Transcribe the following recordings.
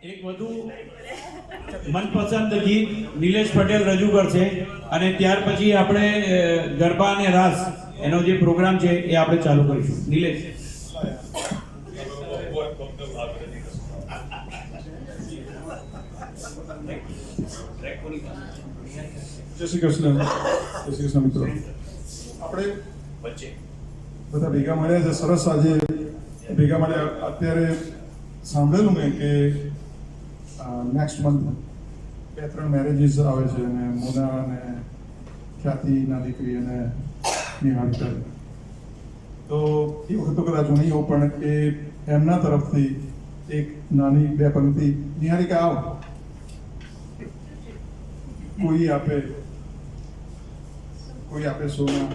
એક વધુ મનપસંદ ગીત નિલેશ પટેલ રજૂ કરશે અને ત્યાર પછી આપણે ગરબા અને રાસ એનો જે પ્રોગ્રામ છે એ આપણે ચાલુ કરીશું. નિલેશ. જય શ્રી કૃષ્ણ. જય શ્રી કૃષ્ણ મિત્રો. આપણે વચ્ચે બધા ભેગા મળ્યા છે. સરસ આજે ભેગા મળ્યા. અત્યારે સાંભળેલું મેં કે નેક્સ્ટ મંથ 2-3 મેરેજીસ આવે છે અને મોના અને ખ્યાતિના દીકરી અને નિહાળિકા. તો એ વખત તો કદાચ નહીં હોઉં પણ એ એમના તરફથી એક નાની 2 પંક્તિ. નિહાળિકા આવો. કોઈ આપે સોના.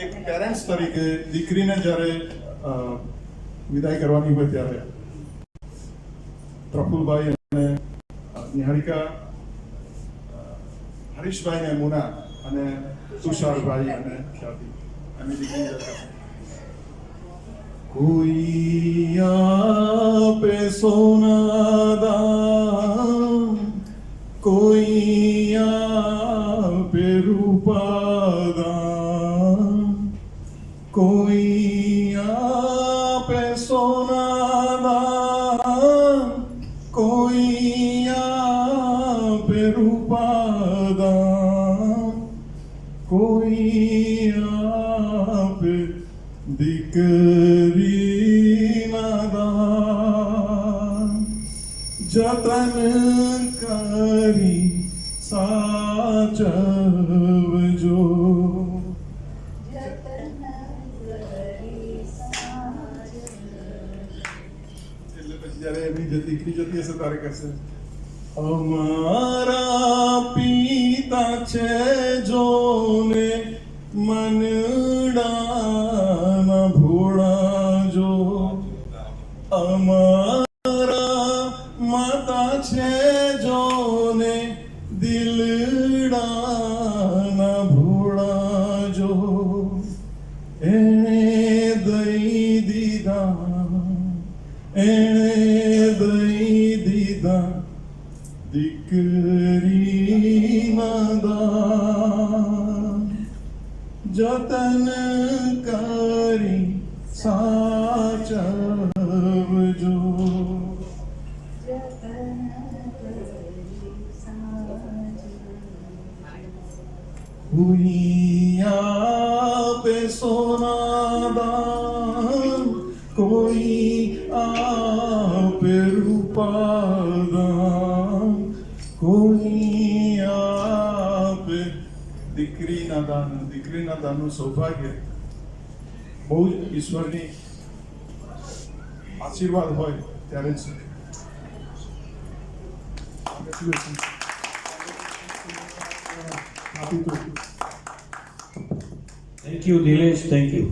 એક પેરેન્ટ્સ તરીકે દીકરીને જ્યારે વિદાય કરવાની હોય ત્યારે પ્રફુલભાઈ અને નિહારિકા, હરીશભાઈ અને મુના અને તુષારભાઈ અને ખ્યાતિ એમની દીકરી. કોઈ આપે સોના દાન, કોઈ આપે રૂપા દાન, કોઈ આપે સોના દાન, કોઈ આપે રૂપા દાન, કોઈ આપે દીકરીના દાન. જતન કરી સાચવજો. એટલે પછી જયારે એમની દીકરી જતી હશે ત્યારે કહેશે, અમારા પિતા છે જોને મનડાના ભોળાજો, અમારા માતા છે જોને દિલડાના ભોળાજો. એણે દઈ દીધા, એણે દઈ દીધા દીકરીના દાન. જતન કરી સાચવજો. કોઈ આપે સોના દાન, કોઈ આપે રૂપા દાન, કોઈ આપે દીકરીના દાન. દીકરીના દાનનું સૌભાગ્ય બહુ જ ઈશ્વરની આશીર્વાદ હોય ત્યારે જ. Thank you Nilesh. Thank you.